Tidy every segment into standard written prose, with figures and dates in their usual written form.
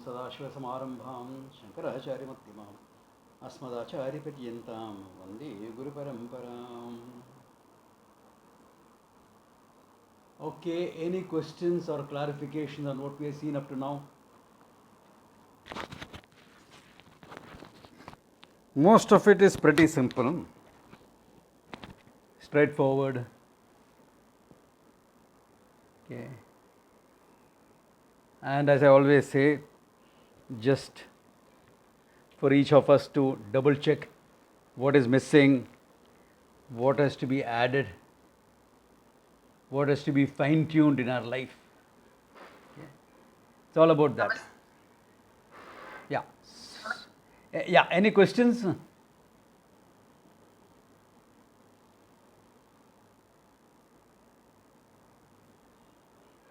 सदाशिवसमारम्भां शङ्कराचार्यमध्यमाम् अस्मदाचार्यपर्यन्तां वन्दे गुरुपरम्पराम्. Okay, any questions or clarifications on what we have seen up to now? Most of it is pretty simple, straightforward. Okay. And as I always say, just for each of us to double check what is missing, what has to be added, what has to be fine-tuned in our life. Okay. It's all about that. Yeah. Yeah, any questions?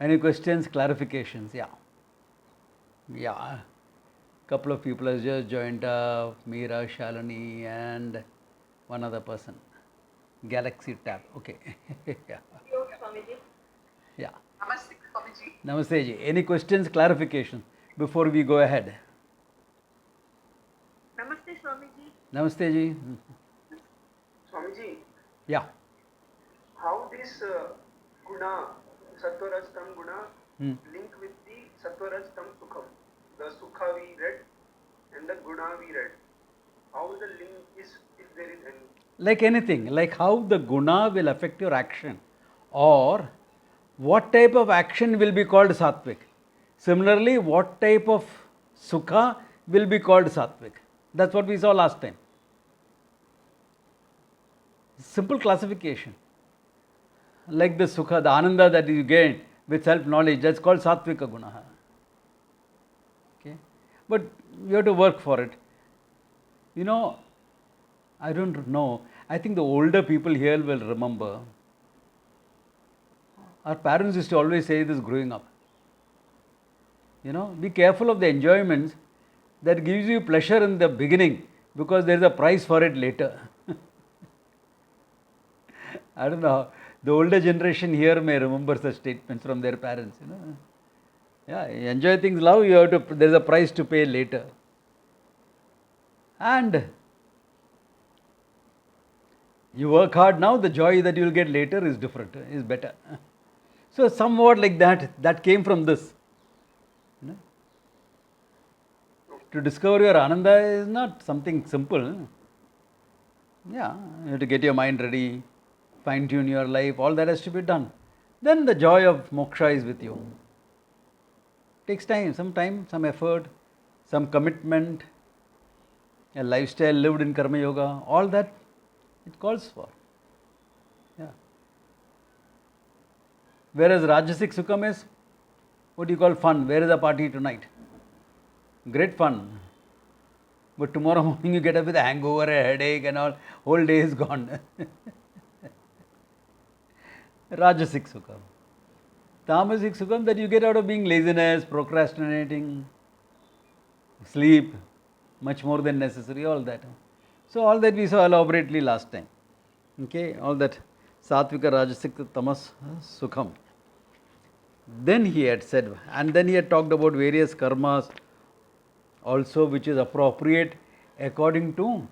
Any questions, clarifications? Yeah. Yeah. Couple of people have just joined up, Meera, Shalini, and one other person. Galaxy Tab. Okay. Yeah. Yeah. Namaste, Swamiji. Namaste ji. Any questions, clarifications before we go ahead? Namaste, Swamiji. Namaste ji. Swamiji, Yeah. how this guna, Sattva-Raj-Tam guna, link with the Sattva-Raj-Tam Sukham? The Sukha we read and the guna we read. How the link is, if there is any? Like anything, like how the guna will affect your action, or what type of action will be called sattvic. Similarly, what type of sukha will be called sattvic. That's what we saw last time. Simple classification. Like the sukha, the ananda that you gain with self-knowledge, that's called sattvika guna. Okay? But you have to work for it. You know, I don't know. I think the older people here will remember. Our parents used to always say this growing up. You know, be careful of the enjoyments that gives you pleasure in the beginning because there is a price for it later. I don't know. The older generation here may remember such statements from their parents. You know, yeah, you enjoy things now. You have to. There is a price to pay later. And you work hard now, the joy that you will get later is different, is better. So somewhat like that, that came from this. You know? To discover your ananda is not something simple. Yeah, you have to get your mind ready, fine-tune your life, all that has to be done. Then the joy of moksha is with you. Takes time, some effort, some commitment, a lifestyle lived in karma yoga, all that it calls for. Yeah. Whereas Rajasic Sukham is what do you call fun? Where is the party tonight? Great fun. But tomorrow morning you get up with a hangover, a headache, and all, whole day is gone. Rajasic Sukham. Tamasic Sukham that you get out of being laziness, procrastinating, sleep, much more than necessary, all that. So all that we saw elaborately last time. Okay, all that Satvika, Rajasic, Tamas, Sukham. Then he had said, and then he had talked about various karmas also which is appropriate according to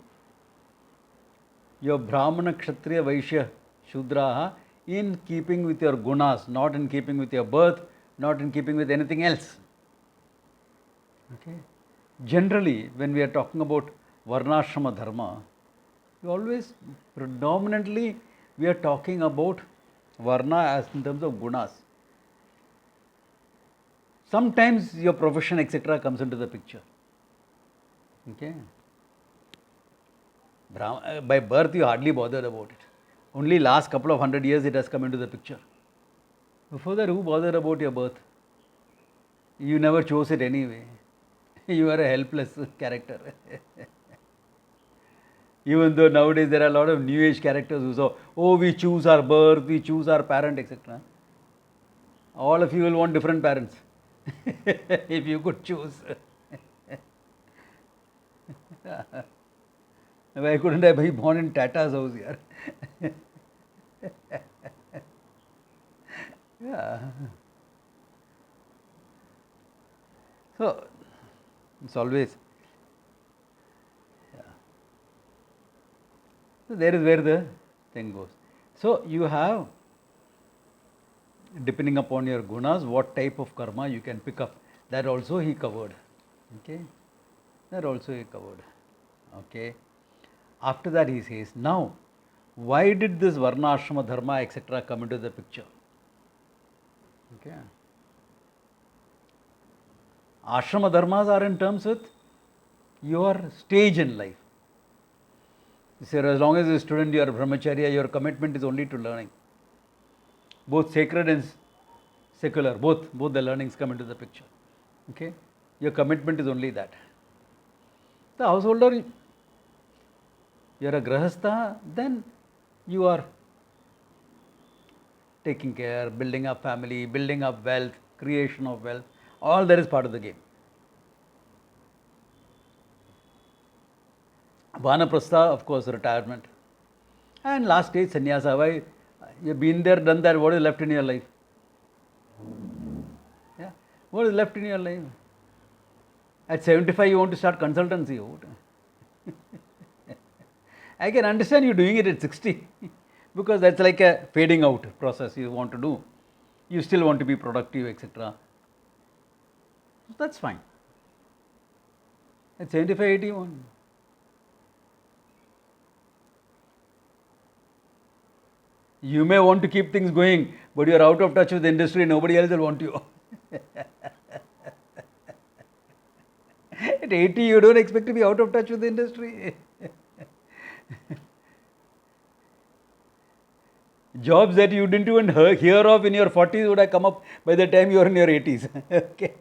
your Brahmana, Kshatriya, Vaishya, Shudraha in keeping with your gunas, not in keeping with your birth, not in keeping with anything else. Okay. Generally, when we are talking about Varnashrama Dharma, we always predominantly we are talking about Varna as in terms of gunas. Sometimes your profession, etc., comes into the picture. Okay. By birth, you hardly bothered about it. Only last couple of 100 years it has come into the picture. Before that, who bothered about your birth? You never chose it anyway. You are a helpless character. Even though nowadays there are a lot of new age characters who say, oh, we choose our birth, we choose our parent, etc. All of you will want different parents. If you could choose. Why couldn't I be born in Tata's house here? Yeah. So, It's always. Yeah. So there is where the thing goes. So you have, depending upon your gunas, what type of karma you can pick up. That also he covered. Okay. That also he covered. Okay. After that he says, now, why did this varna, ashrama, dharma, etc. come into the picture? Okay. Ashrama dharmas are in terms with your stage in life. You say, as long as you're a student, you are a brahmacharya, your commitment is only to learning. Both sacred and secular, both the learnings come into the picture. Okay? Your commitment is only that. The householder, you are a grahastha, then you are taking care, building up family, building up wealth, creation of wealth, all that is part of the game. Vanaprastha, of course, retirement. And last stage, sannyasa. Why? You've been there, done that, what is left in your life? Yeah. What is left in your life? At 75, you want to start consultancy. I can understand you doing it at 60 because that's like a fading out process you want to do. You still want to be productive, etc. That's fine. At 75, 81. You may want to keep things going, but you are out of touch with the industry, nobody else will want you. At 80, you don't expect to be out of touch with the industry. Jobs that you didn't even hear of in your 40s would have come up by the time you are in your 80s. Okay.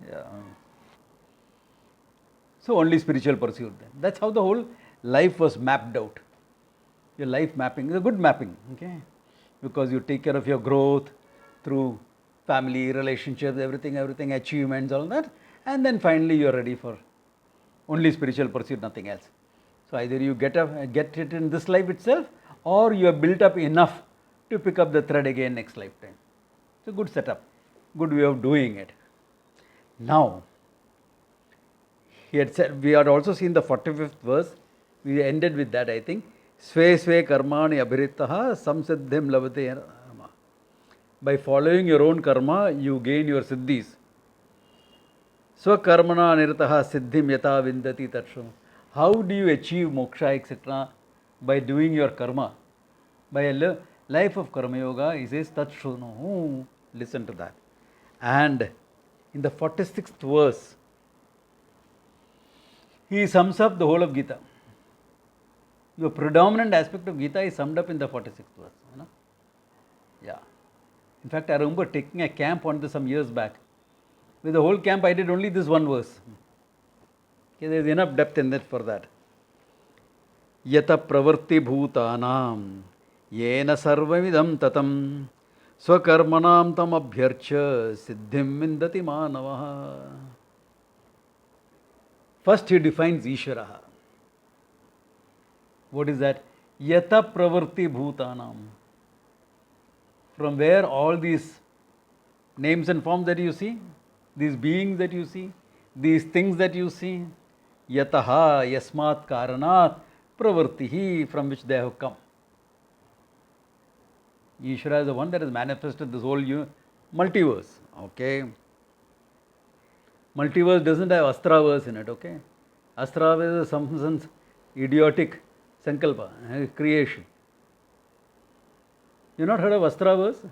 Yeah. So only spiritual pursuit then. That's how the whole life was mapped out. Your life mapping is a good mapping, okay? Because you take care of your growth through family, relationships, everything, achievements, all that, and then finally you are ready for only spiritual pursuit, nothing else. So either you get it in this life itself, or you have built up enough to pick up the thread again next lifetime. It's a good setup, good way of doing it. Now, he had said, we had also seen the 45th verse. We ended with that, I think. Sve sve karmani abhiritaha samsiddhim lavate. By following your own karma, you gain your siddhis. Swakarmana nirtaha siddhim yata vindati tatshu. How do you achieve moksha, etc.? By doing your karma. By a life of karma yoga, he says tatshu. Listen to that. And in the 46th verse, he sums up the whole of Gita. Your predominant aspect of Gita is summed up in the 46th verse. You know? Yeah. In fact, I remember taking a camp on this some years back. With the whole camp, I did only this one verse. Okay, there is enough depth in it for that. Yata pravarti bhutanam yena sarvamidam tatam swakarmanam tam abhyarcha siddhim vindati manavaha. First he defines Ishvaraha. What is that? Yata pravarti bhutanam. From where all these names and forms that you see, these beings that you see, these things that you see, yataha yasmat karanat pravartihi, from which they have come. Ishvara is the one that has manifested this whole multiverse. Okay. Multiverse doesn't have astraverse in it. Okay. Astraverse is some sense idiotic sankalpa, creation. You not heard of astraverse?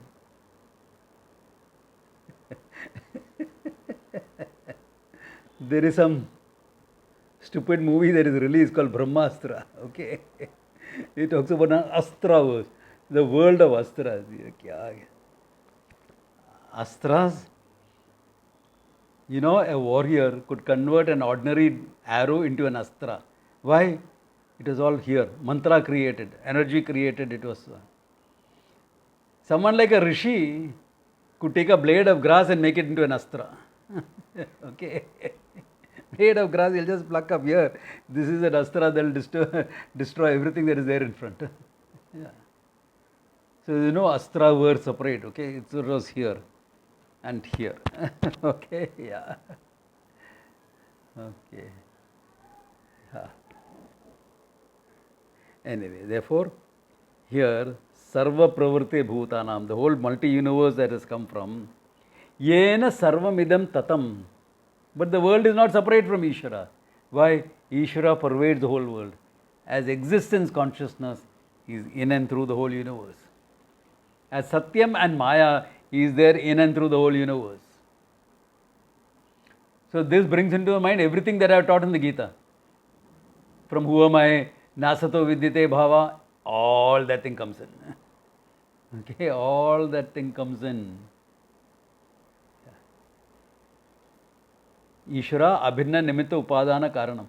There is some stupid movie that is released called Brahmastra. Okay. It talks about an astraverse, the world of astras. Astras, you know, a warrior could convert an ordinary arrow into an astra. Why? It was all here. Mantra created, energy created, it was. Someone like a rishi could take a blade of grass and make it into an astra. Okay. Blade of grass, he'll just pluck up here. This is an astra that will destroy everything that is there in front. Yeah. So there is no astra word separate. Okay. It was here. and here. Okay, yeah. Okay. Yeah. Anyway, therefore, here, Sarva Pravritti Bhutanam, the whole multi-universe that has come from, Yena Sarvamidam Tatam. But the world is not separate from Ishvara. Why? Ishvara pervades the whole world. As existence consciousness is in and through the whole universe. As Satyam and Maya is there in and through the whole universe. So this brings into the mind everything that I have taught in the Gita. From who am I, Nasato Vidyate Bhava, all that thing comes in. Okay, all that thing comes in. Ishvara Abhinna Nimitta Upadana Karanam.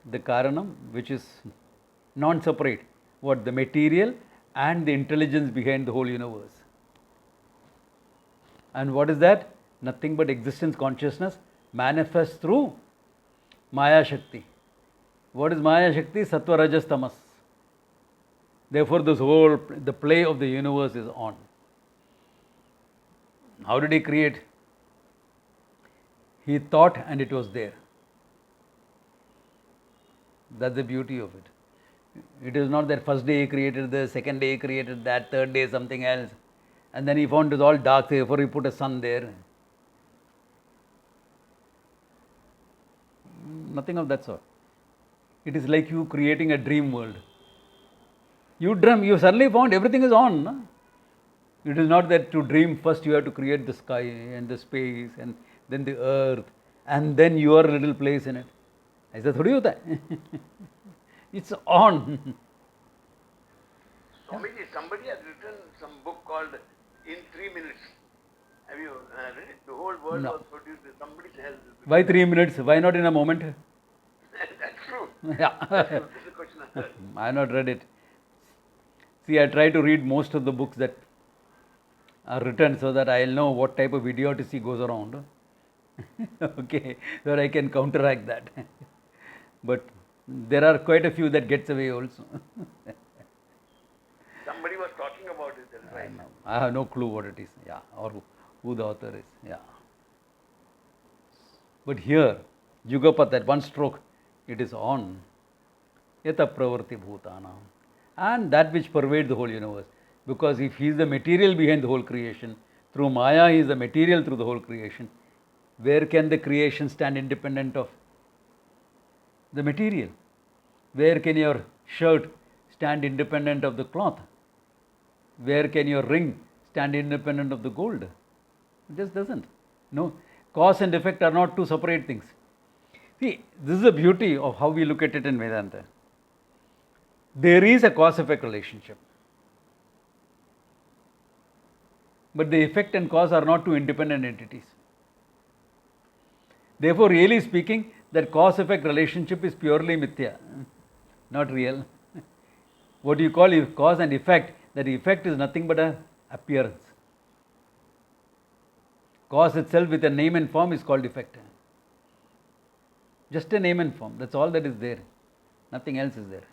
The Karanam which is non-separate. What? The material and the intelligence behind the whole universe. And what is that? Nothing but existence consciousness manifests through Maya Shakti. What is Maya Shakti? Sattva Rajas Tamas. Therefore, the play of the universe is on. How did he create? He thought and it was there. That's the beauty of it. It is not that first day he created this, second day he created that, third day something else. And then he found it was all dark, therefore he put a sun there. Nothing of that sort. It is like you creating a dream world. You dream, you suddenly found everything is on. No? It is not that to dream first you have to create the sky and the space and then the earth and then your little place in it. ऐसा थोड़ी होता है. It's on. Swamiji, somebody has written some book called In 3 Minutes. Have you read it? The whole world No. was produced. Somebody has. Why 3 minutes? Why not in a moment? That's true. Yeah. This is the question I heard. I have not read it. See, I try to read most of the books that are written so that I'll know what type of idiocy goes around. Okay, so that I can counteract that. But there are quite a few that gets away also. Somebody was talking about it, that's right. I have no clue what it is, yeah, or who the author is, yeah. But here, Yugapat, at one stroke, it is on. Yata Pravarti Bhutana. And that which pervades the whole universe. Because if he is the material behind the whole creation, through Maya he is the material through the whole creation, where can the creation stand independent of the material? Where can your shirt stand independent of the cloth? Where can your ring stand independent of the gold? It just doesn't. No, cause and effect are not two separate things. See, this is the beauty of how we look at it in Vedanta. There is a cause-effect relationship. But the effect and cause are not two independent entities. Therefore, really speaking, that cause-effect relationship is purely mithya, not real. What you call cause and effect, that effect is nothing but an appearance. Cause itself with a name and form is called effect. Just a name and form, that's all that is there. Nothing else is there.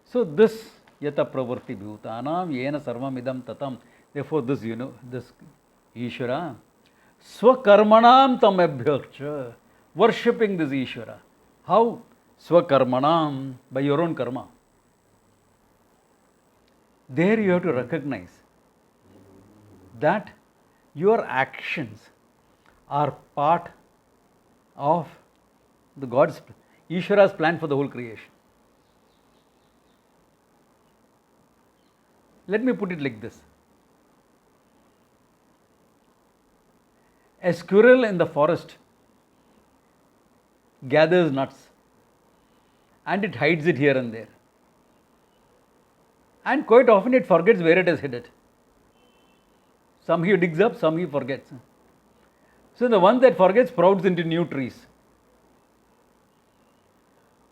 So this yata pravarti bhutanam yena sarvam idam tatam. Therefore this, this Ishvara, swakarmanam tam abhyakcha, worshipping this Ishvara. How? Swakarmanam, by your own karma. There you have to recognize that your actions are part of the God's, Ishvara's plan for the whole creation. Let me put it like this. A squirrel in the forest gathers nuts and it hides it here and there. And quite often it forgets where it has hid it. Some he digs up, some he forgets. So the one that forgets sprouts into new trees.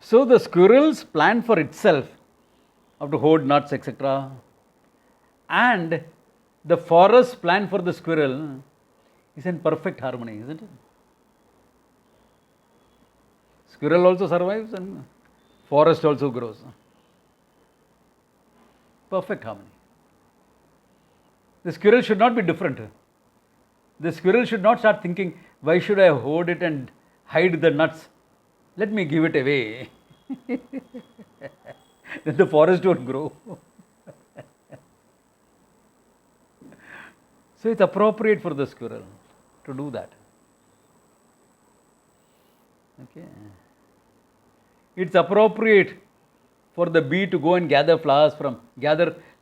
So the squirrel's plan for itself of to hoard nuts, etc., and the forest's plan for the squirrel is in perfect harmony, isn't it? Squirrel also survives and forest also grows. Perfect harmony. The squirrel should not be different. The squirrel should not start thinking, why should I hoard it and hide the nuts? Let me give it away. Then the forest won't grow. So it's appropriate for the squirrel to do that. Okay. It's appropriate for the bee to go and gather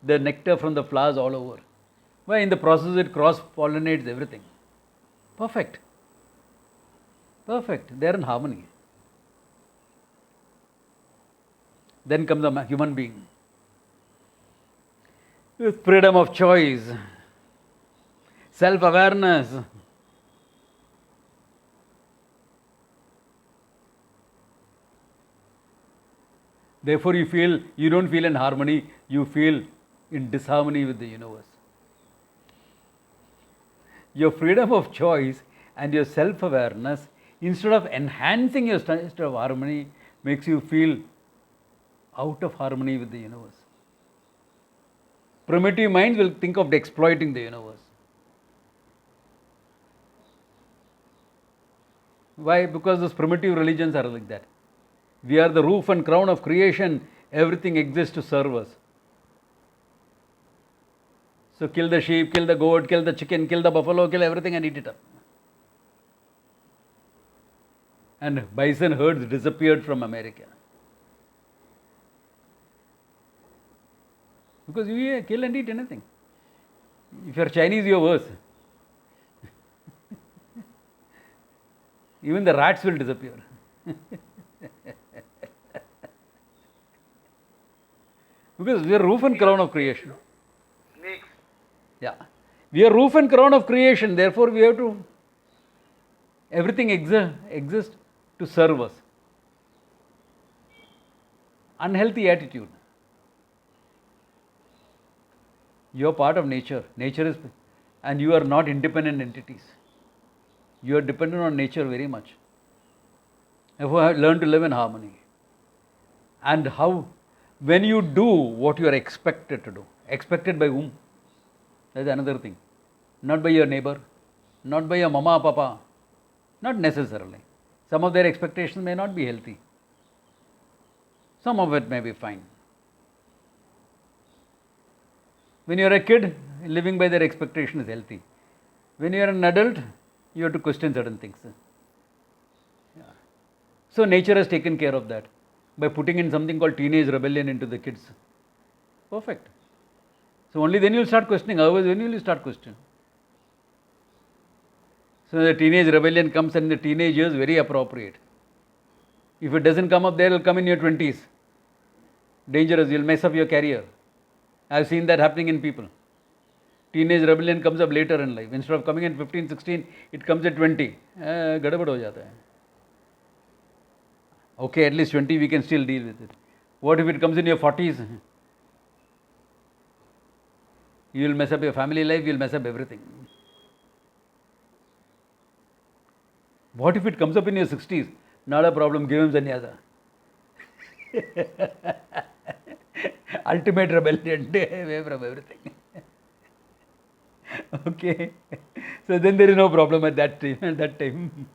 the nectar from the flowers all over. Why? In the process it cross-pollinates everything. Perfect. Perfect. They are in harmony. Then comes a human being with freedom of choice, self-awareness. Therefore you don't feel in harmony, you feel in disharmony with the universe. Your freedom of choice and your self-awareness, instead of enhancing your state of harmony, makes you feel out of harmony with the universe. Primitive minds will think of exploiting the universe. Why? Because those primitive religions are like that. We are the roof and crown of creation. Everything exists to serve us. So kill the sheep, kill the goat, kill the chicken, kill the buffalo, kill everything and eat it up. And bison herds disappeared from America. Because you kill and eat anything. If you are Chinese, you are worse. Even the rats will disappear. Because we are roof and crown of creation. Snakes. Yeah. We are roof and crown of creation, therefore we have to, everything exists to serve us. Unhealthy attitude. You are part of nature. Nature is, and you are not independent entities. You are dependent on nature very much. Therefore, learn to live in harmony. And how, when you do what you are expected to do, expected by whom? That's another thing. Not by your neighbor, not by your mama, papa, not necessarily. Some of their expectations may not be healthy. Some of it may be fine. When you are a kid, living by their expectation is healthy. When you are an adult, you have to question certain things. Yeah. So nature has taken care of that by putting in something called teenage rebellion into the kids. Perfect. So only then you will start questioning. Otherwise, when will you start questioning? So the teenage rebellion comes in the teenage years, very appropriate. If it doesn't come up there, it will come in your 20s. Dangerous, you will mess up your career. I have seen that happening in people. Teenage rebellion comes up later in life. Instead of coming in 15, 16, it comes at 20. Gadabad ho jata hai. Okay, at least 20 we can still deal with it. What if it comes in your 40s? You will mess up your family life, you will mess up everything. What if it comes up in your 60s? Not a problem, give him sannyasa. Ultimate rebellion, away from everything. Okay. So then there is no problem at that time.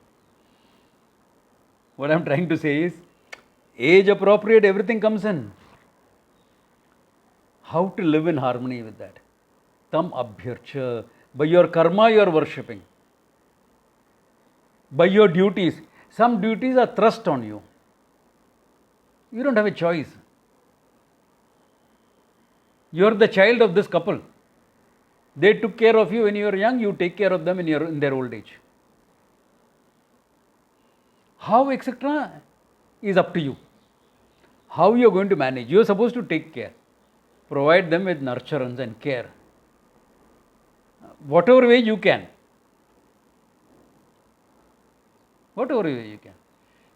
What I am trying to say is, age appropriate, everything comes in. How to live in harmony with that? Tam abhyarcha. By your karma you are worshipping. By your duties. Some duties are thrust on you. You don't have a choice. You are the child of this couple. They took care of you when you were young, you take care of them in their old age. How, etc., is up to you. How you are going to manage. You are supposed to take care. Provide them with nurturance and care. Whatever way you can. Whatever way you can.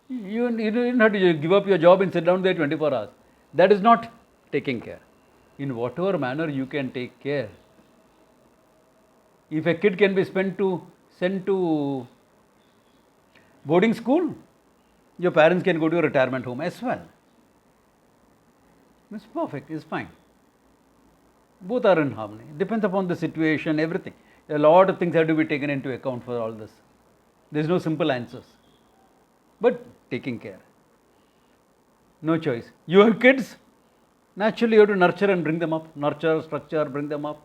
You don't have to give up your job and sit down there 24 hours. That is not taking care. In whatever manner you can take care. If a kid can be sent to boarding school, your parents can go to a retirement home as well. It's perfect, it's fine. Both are in harmony. Depends upon the situation, everything. A lot of things have to be taken into account for all this. There is no simple answers. But taking care. No choice. You have kids, naturally you have to nurture and bring them up. Nurture, structure, bring them up.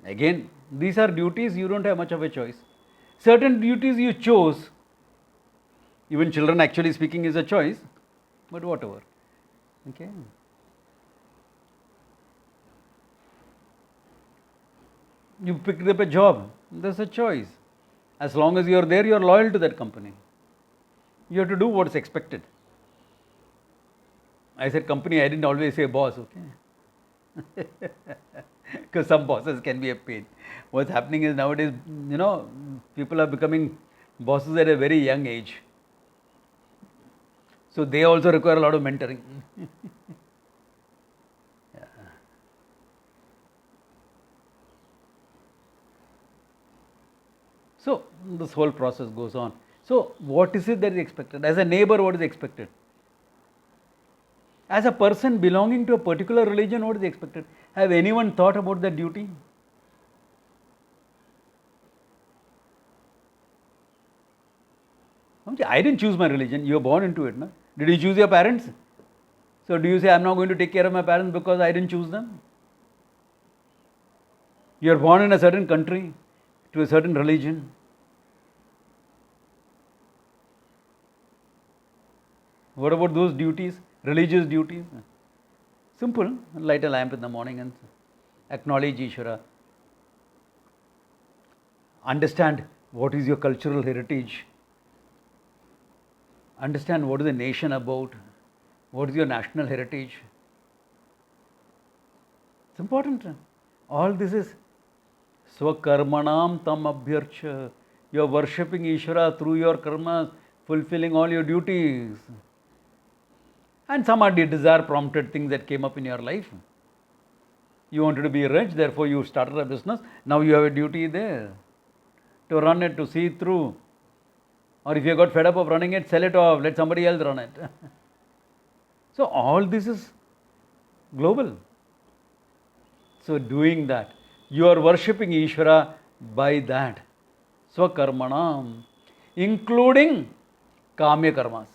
Again, these are duties, you don't have much of a choice. Certain duties you chose, even children actually speaking is a choice, but whatever. Okay. You picked up a job, that's a choice. As long as you are there, you are loyal to that company. You have to do what is expected. I said company, I didn't always say boss, okay? Because some bosses can be a pain. What's happening is nowadays, people are becoming bosses at a very young age. So they also require a lot of mentoring. Yeah. So this whole process goes on. So what is it that is expected? As a neighbor, what is expected? As a person belonging to a particular religion, what is expected? Have anyone thought about that duty? I didn't choose my religion, you were born into it. No? Did you choose your parents? So do you say, I'm not going to take care of my parents because I didn't choose them? You are born in a certain country, to a certain religion. What about those duties, religious duties? Simple, light a lamp in the morning and acknowledge Ishvara. Understand what is your cultural heritage. Understand what is the nation about. What is your national heritage. It's important. All this is Swakarmanam tam abhyarcha. You are worshipping Ishvara through your karmas, fulfilling all your duties. And some are the desire prompted things that came up in your life. You wanted to be rich, therefore you started a business. Now you have a duty there to run it, to see it through. Or if you got fed up of running it, sell it off, let somebody else run it. So all this is global. So doing that, you are worshipping Ishvara by that. Swakarmanam, including kamya karmas.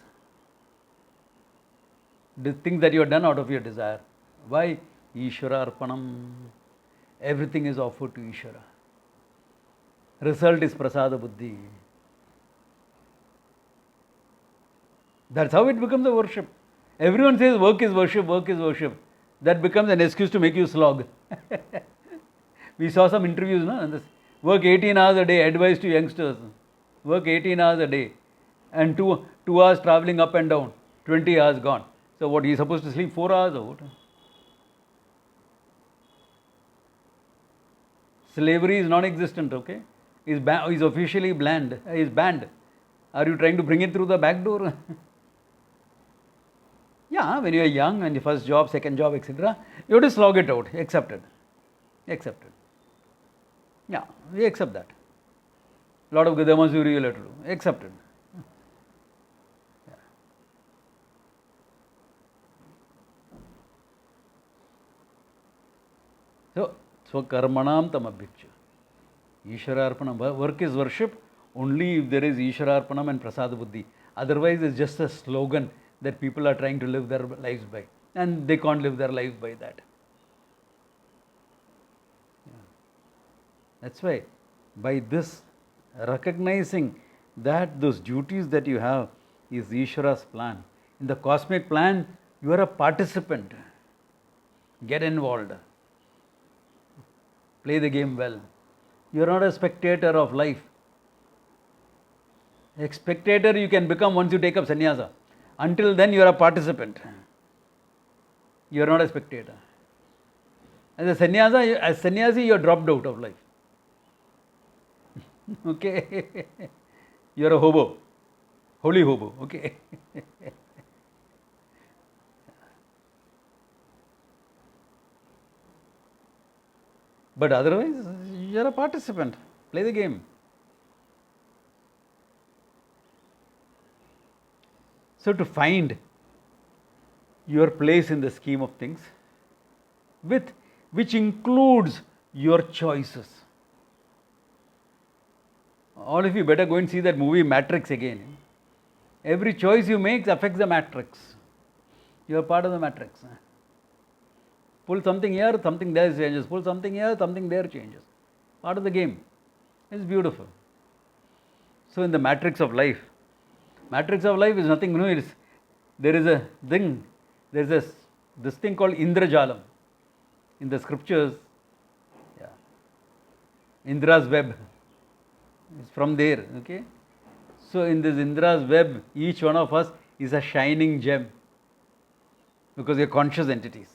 The things that you have done out of your desire. Why? Ishvara arpanam. Everything is offered to Ishvara. Result is prasada buddhi. That's how it becomes a worship. Everyone says work is worship, work is worship. That becomes an excuse to make you slog. We saw some interviews, no? Work 18 hours a day, advice to youngsters. Work 18 hours a day. And 2 hours traveling up and down. 20 hours gone. So what, he's supposed to sleep 4 hours or what? Slavery is non-existent, okay? Is officially banned. Is banned. Are you trying to bring it through the back door? Yeah, when you are young and your first job, second job, etc., you have to slog it out. Accepted. Accepted. Yeah, we accept that. A lot of Gada Mazuri you'll have to do. Accepted. So, Swakarmanam tam abhyakcha. Ishvararpanam. Work is worship only if there is Ishvararpanam and Prasada Buddhi. Otherwise, it's just a slogan that people are trying to live their lives by. And they can't live their lives by that. Yeah. That's why, by this, recognizing that those duties that you have is Ishvara's plan. In the cosmic plan, you are a participant. Get involved. Play the game well. You are not a spectator of life. A spectator you can become once you take up sannyasa. Until then you are a participant. You are not a spectator. As sannyasi you are dropped out of life. Okay. You are a hobo. Holy hobo. Okay. But otherwise, you are a participant. Play the game. So to find your place in the scheme of things, which includes your choices. All of you better go and see that movie Matrix again. Every choice you make affects the matrix. You are part of the matrix. Pull something here, something there changes. Pull something here, something there changes. Part of the game. It's beautiful. So in the matrix of life is nothing new. There is a thing, this thing called Indrajalam. In the scriptures, Indra's web is from there. Okay. So in this Indra's web, each one of us is a shining gem because we are conscious entities.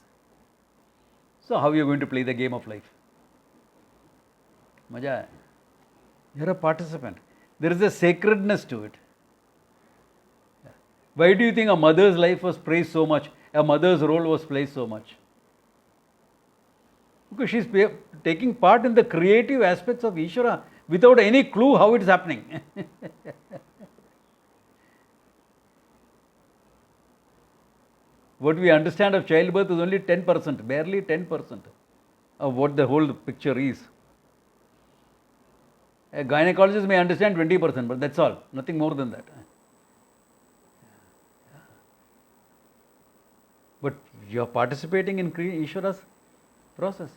So how are you going to play the game of life? Maja hai. You are a participant. There is a sacredness to it. Why do you think a mother's life was praised so much? A mother's role was praised so much? Because she is taking part in the creative aspects of Ishvara without any clue how it is happening. What we understand of childbirth is only 10%, barely 10% of what the whole picture is. A gynecologist may understand 20%, but that's all, nothing more than that. But you are participating in Ishvara's process.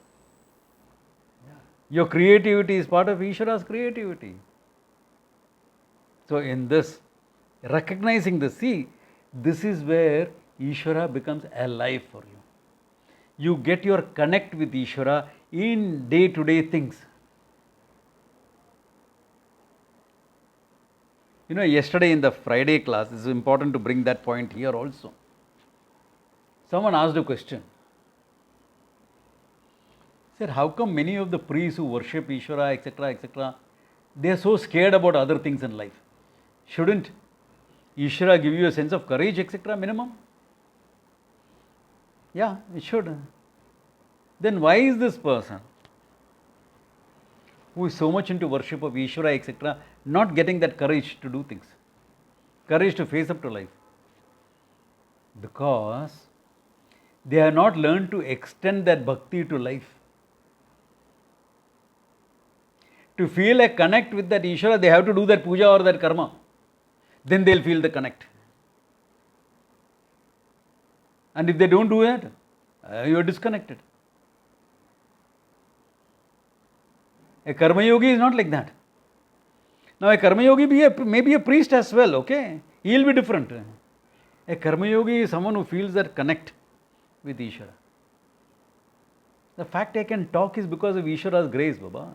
Your creativity is part of Ishvara's creativity. So in this, recognizing this, see, this is where Ishvara becomes alive for you. You get your connect with Ishvara in day-to-day things. You know, yesterday in the Friday class, it is important to bring that point here also. Someone asked a question. Said, how come many of the priests who worship Ishvara, etc., they are so scared about other things in life? Shouldn't Ishvara give you a sense of courage, etc., minimum? Yeah, it should. Then why is this person who is so much into worship of Ishvara, etc., not getting that courage to do things? Courage to face up to life? Because they have not learned to extend that bhakti to life. To feel a connect with that Ishvara, they have to do that puja or that karma. Then they'll feel the connect. And if they don't do that, you are disconnected. A karma yogi is not like that. Now a karma yogi may be a priest as well, okay? He will be different. A karma yogi is someone who feels that connect with Ishvara. The fact I can talk is because of Ishvara's grace, Baba.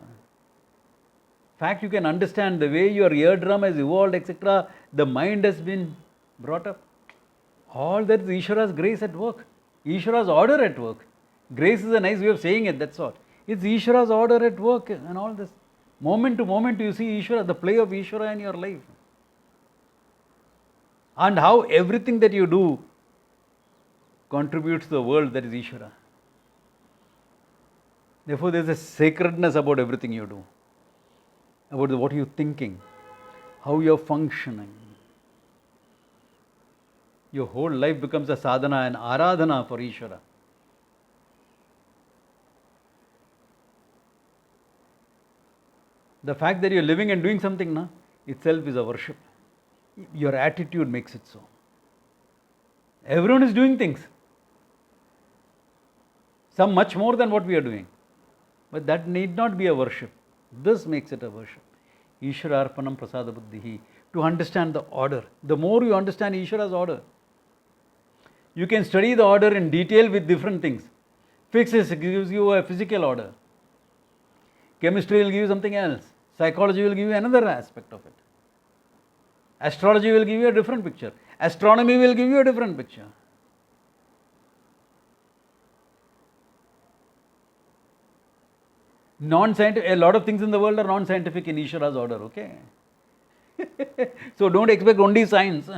Fact you can understand the way your eardrum has evolved, etc., the mind has been brought up. All that is Ishvara's grace at work. Ishvara's order at work. Grace is a nice way of saying it, that's all. It's Ishvara's order at work and all this. Moment to moment you see Ishvara, the play of Ishvara in your life. And how everything that you do contributes to the world that is Ishvara. Therefore there is a sacredness about everything you do. About what you're thinking, how you're functioning. Your whole life becomes a sadhana and aradhana for Ishvara. The fact that you're living and doing something itself is a worship. Your attitude makes it so. Everyone is doing things. Some much more than what we are doing. But that need not be a worship. This makes it a worship. Ishvara arpanam prasada buddhihi. To understand the order. The more you understand Ishvara's order, you can study the order in detail with different things. Physics gives you a physical order. Chemistry will give you something else. Psychology will give you another aspect of it. Astrology will give you a different picture. Astronomy will give you a different picture. A lot of things in the world are non-scientific in Ishvara's order, okay? So don't expect only science.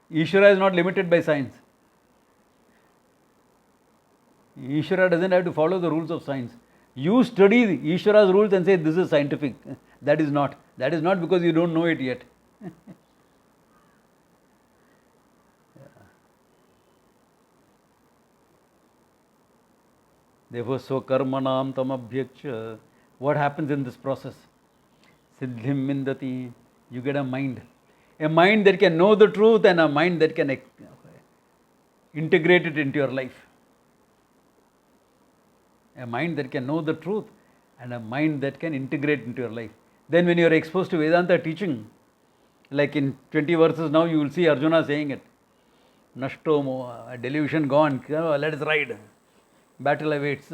Ishvara is not limited by science. Ishvara doesn't have to follow the rules of science. You study Ishvara's rules and say this is scientific. That is not. That is not because you don't know it yet. Therefore, Swakarmanam tamabhyaksha. What happens in this process? Siddhim mindati. You get a mind. A mind that can know the truth and a mind that can integrate it into your life. A mind that can know the truth and a mind that can integrate into your life. Then when you are exposed to Vedanta teaching, like in 20 verses now, you will see Arjuna saying it. Nashto moha, delusion gone, let us ride. Battle awaits.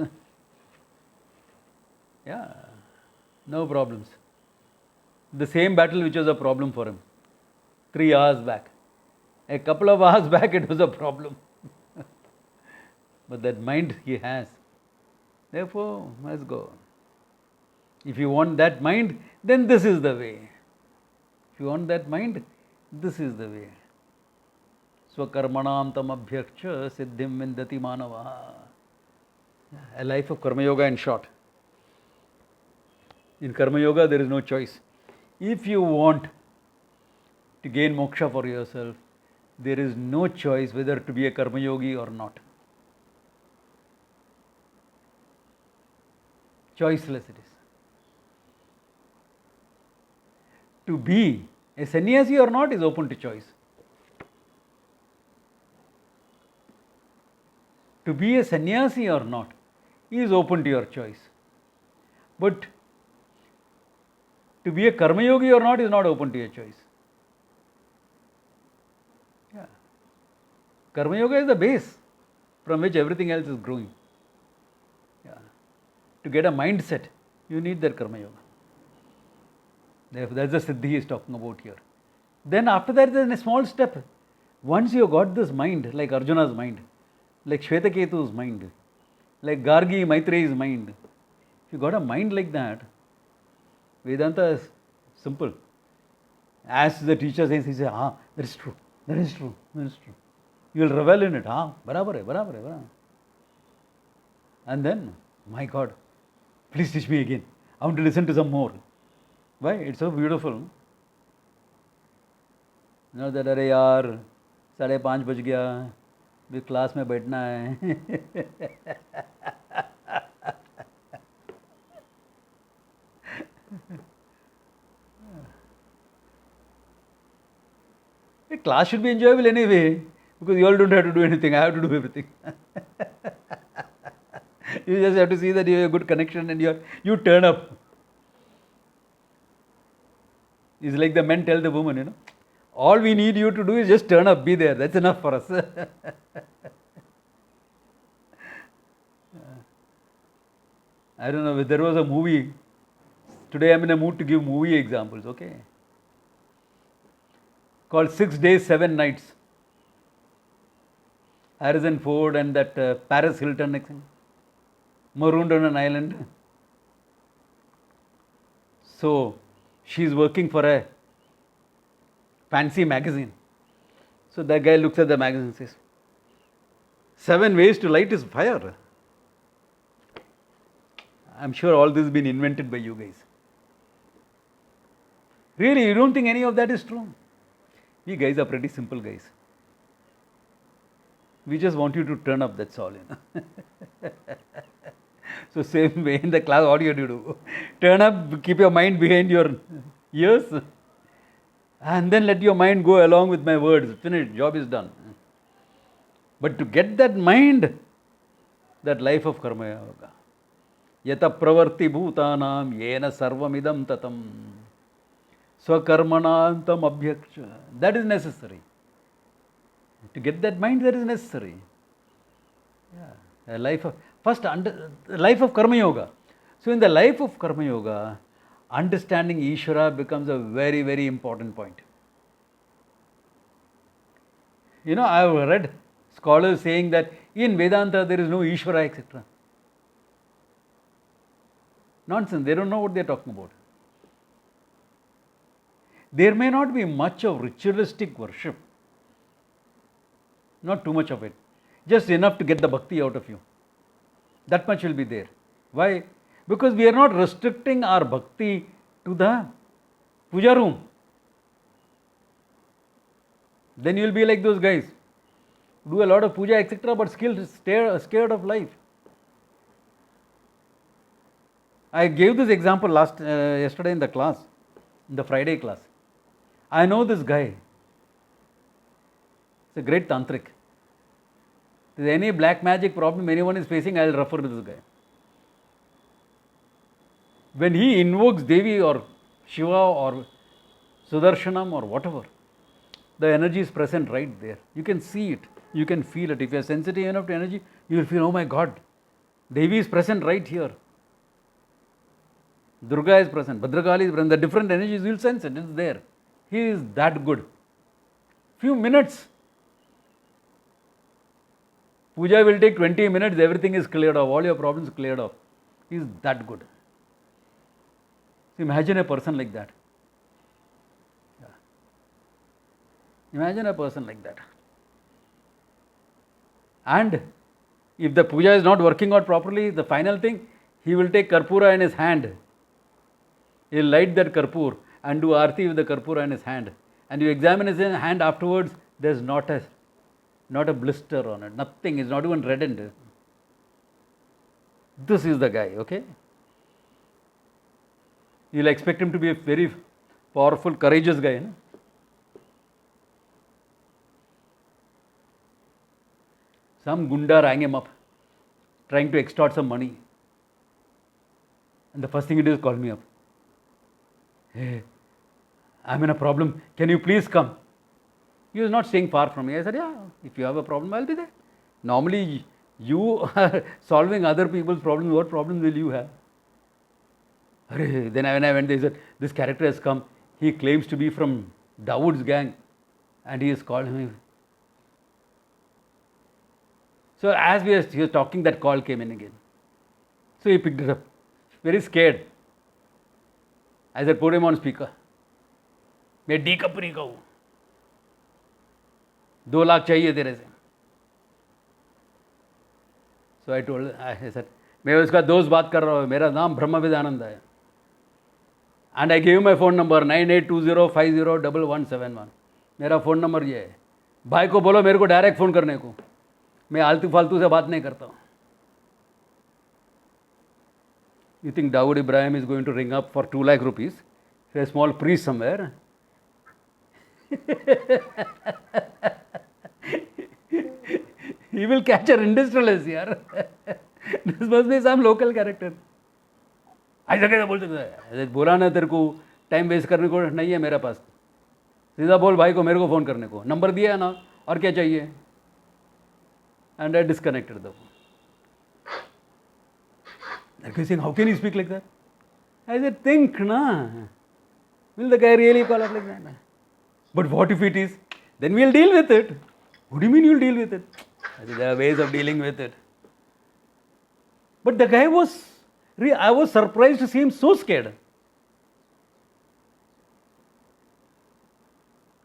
Yeah, no problems. The same battle which was a problem for him 3 hours back. A couple of hours back it was a problem. But that mind he has. Therefore, let's go. If you want that mind, then this is the way. If you want that mind, this is the way. Swakarmanam tamabhyaksha siddhim vindati manava. A life of Karma Yoga in short. In Karma Yoga there is no choice. If you want to gain moksha for yourself, there is no choice whether to be a Karma Yogi or not. Choiceless it is. To be a sannyasi or not is open to choice. To be a sannyasi or not is open to your choice. But to be a Karma Yogi or not is not open to your choice. Yeah. Karma Yoga is the base from which everything else is growing. Yeah. To get a mindset, you need that Karma Yoga. That's the Siddhi he is talking about here. Then after that, there is a small step. Once you got this mind, like Arjuna's mind, like Shvetaketu's mind, like Gargi Maitreyi's mind, if you got a mind like that, Vedanta is simple. As the teacher says, he says, that is true, that is true, that is true. You will revel in it. Barabar hai, barabar hai, barabar. And then, my God, please teach me again. I want to listen to some more. Why? It's so beautiful. Not that, अरे यार 5:30 बज गया, भी class में बैठना है. The class should be enjoyable anyway, because you all don't have to do anything. I have to do everything. You just have to see that you have a good connection and you turn up. It's like the men tell the woman, all we need you to do is just turn up, be there. That's enough for us. I don't know if there was a movie. Today I'm in a mood to give movie examples, okay? Called 6 Days, 7 Nights. Harrison Ford and that Paris Hilton, marooned on an island. So, she's working for a fancy magazine. So that guy looks at the magazine and says, 7 ways to light his fire. I'm sure all this has been invented by you guys. Really, you don't think any of that is true? We guys are pretty simple guys. We just want you to turn up, that's all. So same way in the class, what do you do? Turn up, keep your mind behind your ears, and then let your mind go along with my words. Finished, job is done. But to get that mind, that life of Karma Yoga, yata pravarti bhutanam yena sarvamidam tatam swakarmanantam abhyaksha. That is necessary. To get that mind, that is necessary. Yeah. A life of, life of Karma Yoga. So in the life of Karma Yoga, understanding Ishvara becomes a very, very important point. I have read scholars saying that in Vedanta there is no Ishvara, etc. Nonsense, they don't know what they are talking about. There may not be much of ritualistic worship. Not too much of it. Just enough to get the bhakti out of you. That much will be there. Why? Because we are not restricting our bhakti to the puja room. Then you will be like those guys. Do a lot of puja, etc., but still scared of life. I gave this example yesterday in the class, in the Friday class. I know this guy. It's a great tantric. If there's any black magic problem anyone is facing, I'll refer to this guy. When he invokes Devi or Shiva or Sudarshanam or whatever, the energy is present right there. You can see it, you can feel it. If you are sensitive enough to energy, you will feel, oh my God, Devi is present right here. Durga is present, Bhadrakali is present. The different energies, you will sense it, it's there. He is that good. Few minutes. Puja will take 20 minutes, everything is cleared off, all your problems cleared off. He is that good. So imagine a person like that. Imagine a person like that. And if the puja is not working out properly, the final thing, he will take karpura in his hand. He will light that karpur and do aarti with the karpura in his hand. And you examine his hand afterwards, there is not a blister on it, nothing, it's not even reddened. This is the guy, okay? You will expect him to be a very powerful, courageous guy. No? Some gunda rang him up, trying to extort some money. And the first thing he did is call me up. Hey, I'm in a problem. Can you please come? He was not staying far from me. I said, yeah, if you have a problem, I'll be there. Normally, you are solving other people's problems. What problems will you have? Then when I went, they said, this character has come. He claims to be from Dawood's gang. And he has called me. So as he was talking, that call came in again. So he picked it up. Very scared. I said, put him on speaker. मैं D company का हूँ, 2 लाख चाहिए तेरे से. So I said, मैं उसका दोस्त बात कर रहा हूँ, मेरा नाम ब्रह्मविदानंद है. And I gave him my phone number 9820501171. मेरा फ़ोन नंबर ये है. भाई को बोलो मेरे को डायरेक्ट फ़ोन करने को, मैं आलतू फालतू से बात नहीं करता हूँ. You think Dawood Ibrahim is going to ring up for 2 lakh rupees for a small priest somewhere? He will catch an industrialist here. This must be some local character. ऐसा कैसे बोल सकता है? बोला ना तेरे को टाइम वेस्ट करने को नहीं है मेरे पास. सीधा बोल भाई को मेरे को फ़ोन करने को. नंबर दिया है ना, और क्या चाहिए? And I disconnected the phone. They're saying, how can you speak like that? I said, think, na. Will the guy really call up like that? But what if it is? Then we'll deal with it. What do you mean you'll deal with it? I said, there are ways of dealing with it. But the guy I was surprised to see him so scared.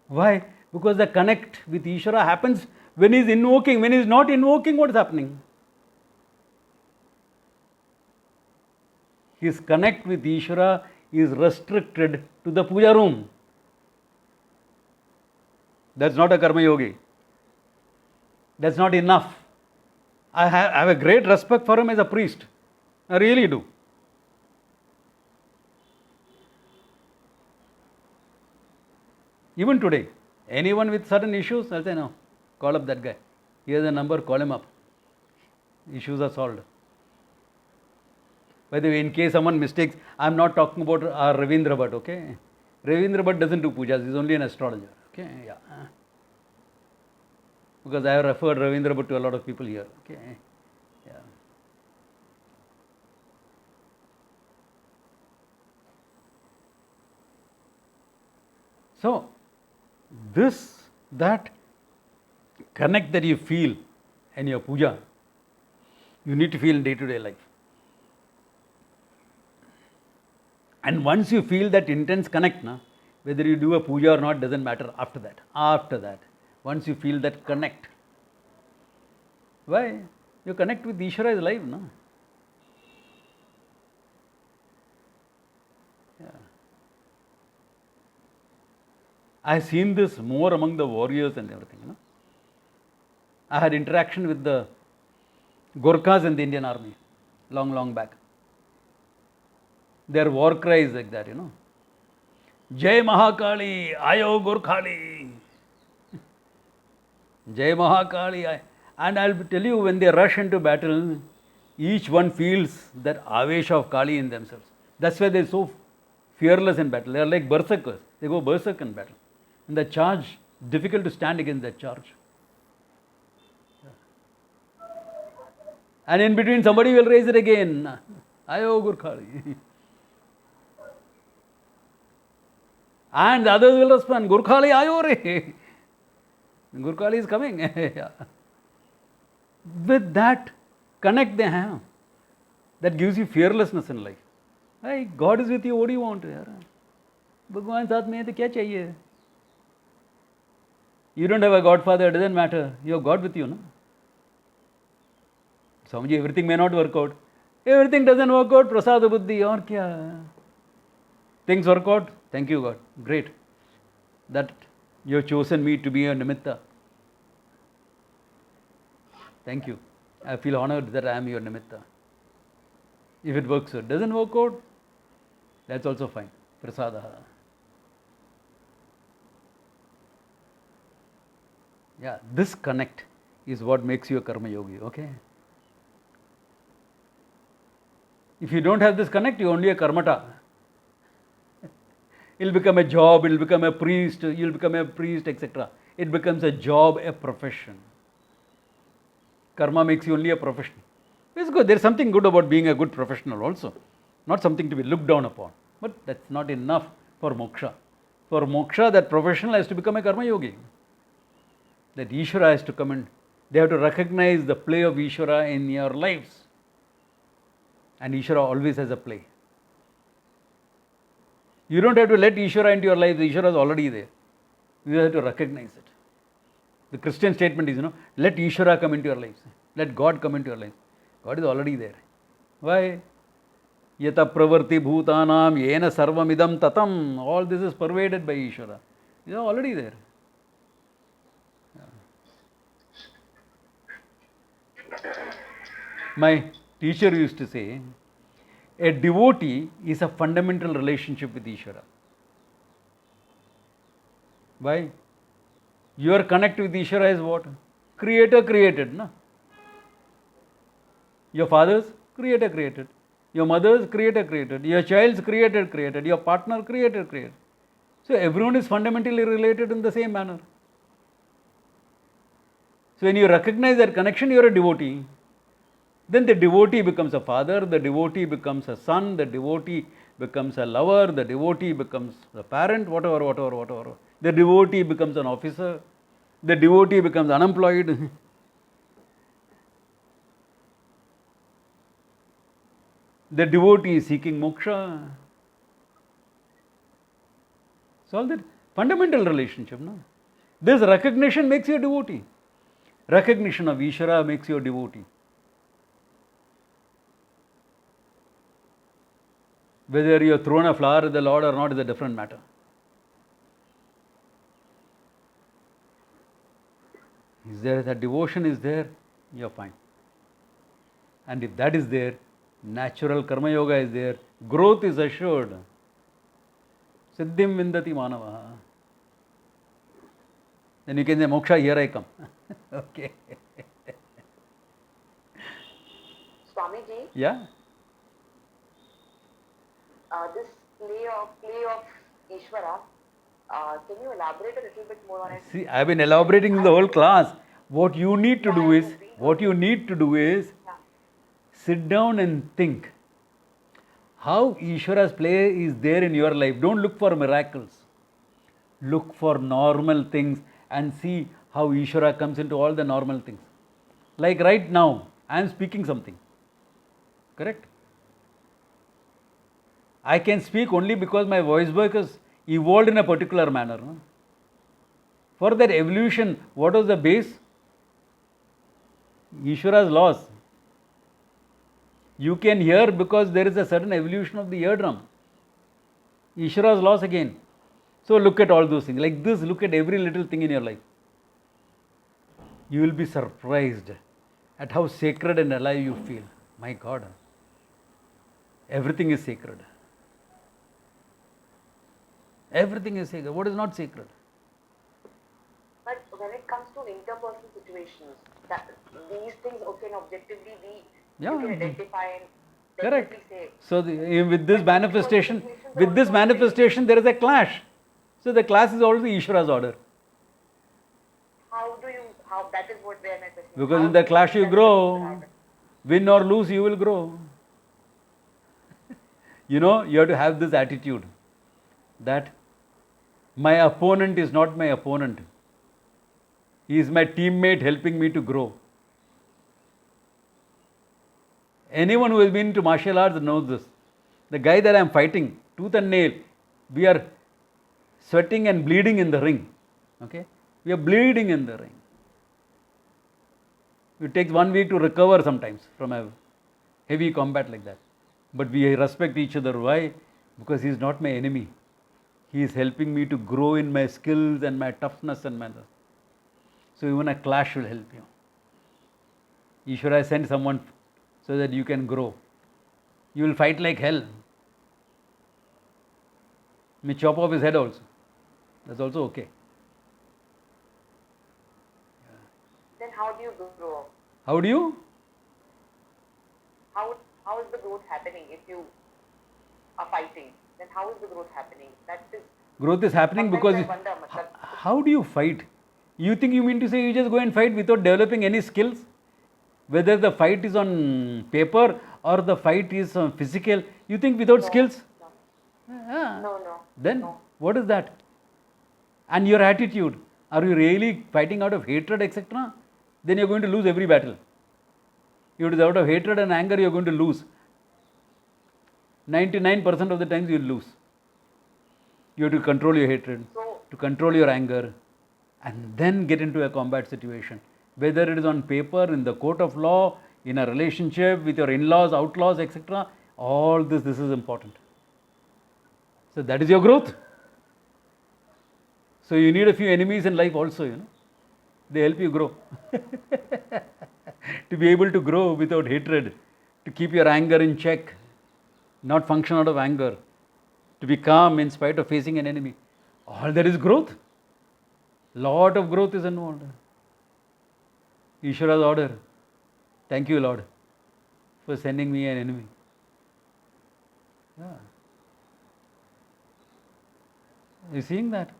Why? Because the connect with Ishvara happens when he is invoking. When he is not invoking, what is happening? His connect with Ishvara is restricted to the puja room. That's not a karma yogi. That's not enough. I have a great respect for him as a priest. I really do. Even today, anyone with certain issues, I'll say, no, call up that guy. Here's a number, call him up. Issues are solved. By the way, in case someone mistakes, I'm not talking about Ravindra Bhatt, okay? Ravindra Bhatt doesn't do pujas, he's only an astrologer, okay? Yeah. Because I have referred Ravindra Bhatt to a lot of people here, okay? Yeah. So, that connect that you feel in your puja, you need to feel in day-to-day life. And once you feel that intense connect, whether you do a puja or not doesn't matter after that. Once you feel that connect. Why? You connect with Ishvara is life, no? Yeah. I have seen this more among the warriors and everything, I had interaction with the Gorkhas in the Indian army long back. Their war cry is like that, Jai Mahakali, Ayo Gurkhali. Jai Mahakali. And I'll tell you, when they rush into battle, each one feels that Avesha of Kali in themselves. That's why they're so fearless in battle. They are like berserkers. They go berserk in battle. And the charge, difficult to stand against that charge. And in between, somebody will raise it again. Ayo Gurkhali. And the others will respond, Gurkhali ayo re. Gurkhali is coming. With that connect they have. That gives you fearlessness in life. Hey, God is with you, what do you want? Bhagwan saath mein hai to kya chahiye? You don't have a godfather, it doesn't matter. You have God with you, no? Swamiji, everything may not work out. Everything doesn't work out, prasada buddhi, aur kya? Things work out, thank you God, great. That you have chosen me to be a nimitta. Thank you. I feel honored that I am your nimitta. If it works out, doesn't work out, that's also fine. Prasada. Yeah, this connect is what makes you a karma yogi, okay? If you don't have this connect, you're only a karmata. It'll become a job, it'll become a priest, you'll become a priest, etc. It becomes a job, a profession. Karma makes you only a professional. It's good. There's something good about being a good professional also. Not something to be looked down upon. But that's not enough for moksha. For moksha, that professional has to become a karma yogi. That Ishvara has to come in. They have to recognize the play of Ishvara in your lives. And Ishvara always has a play. You don't have to let Ishvara into your life. Ishvara is already there. You have to recognize it. The Christian statement is, let Ishvara come into your lives. Let God come into your life. God is already there. Why? Yata pravarti bhutanam yena sarvamidam tatam. All this is pervaded by Ishvara. You are already there. My teacher used to say, a devotee is a fundamental relationship with Ishvara. Why? Your connect with Ishvara is what? Creator created, no? Your father's creator created. Your mother's creator created. Your child's creator created. Your partner creator created. So everyone is fundamentally related in the same manner. So when you recognize that connection, you are a devotee. Then the devotee becomes a father, the devotee becomes a son, the devotee becomes a lover, the devotee becomes a parent, whatever. The devotee becomes an officer, the devotee becomes unemployed. The devotee is seeking moksha. So all that fundamental relationship, no? This recognition makes you a devotee. Recognition of Ishvara makes you a devotee. Whether you have thrown a flower at the Lord or not is a different matter. Is there that devotion is there, you are fine. And if that is there, natural karma yoga is there, growth is assured. Siddhim vindati manava. Then you can say, moksha, here I come. Okay. Swamiji, Yeah? this play of Ishvara, can you elaborate a little bit more on it? See, I have been elaborating in the whole class. What you need to do is, sit down and think how Ishvara's play is there in your life. Don't look for miracles. Look for normal things and see how Ishvara comes into all the normal things. Like right now, I am speaking something. Correct? I can speak only because my voice work is evolved in a particular manner. No? For that evolution, what was the base? Ishvara's laws. You can hear because there is a certain evolution of the eardrum. Ishvara's laws again. So look at all those things. Like this, look at every little thing in your life. You will be surprised at how sacred and alive you feel. My God. Everything is sacred. Everything is sacred. What is not sacred? But when it comes to interpersonal situations, that these things, okay, and objectively Yeah. you can identify and Correct. definitely say. So with this But manifestation, situations with this also manifestation, there is a clash. So the clash is also Ishvara's order. How that is what where my question is. Because How in the do clash see you that grow. as Win or lose, you will grow. You know, you have to have this attitude that my opponent is not my opponent. He is my teammate helping me to grow. Anyone who has been into martial arts knows this. The guy that I am fighting, tooth and nail, we are sweating and bleeding in the ring. Okay? We are bleeding in the ring. It takes 1 week to recover sometimes from a heavy combat like that. But we respect each other. Why? Because he is not my enemy. He is helping me to grow in my skills and my toughness and my. So even a clash will help you. Ishvara sent someone so that you can grow. You will fight like hell. May chop off his head also. That's also okay. then how do you grow? How do you? How is the growth happening if you are fighting? Then how is the growth happening? That is Growth is happening sometimes because. I wonder, matlab, How do you fight? You think you mean to say you just go and fight without developing any skills? Whether the fight is on paper or the fight is on physical, you think without No, skills? no. Ah. No. Then No. what is that? And your attitude, are you really fighting out of hatred, etc.? Then you're going to lose every battle. If it is out of hatred and anger, you're going to lose. 99% of the times you'll lose. You have to control your hatred, So to control your anger, and then get into a combat situation. Whether it is on paper, in the court of law, in a relationship with your in-laws, outlaws, etc. All this is important. So that is your growth. So you need a few enemies in life also, you know. They help you grow. To be able to grow without hatred, to keep your anger in check, not function out of anger, to be calm in spite of facing an enemy. All that is growth. Lot of growth is involved. Ishvara's order. Thank you, Lord, for sending me an enemy. Yeah. You seeing that?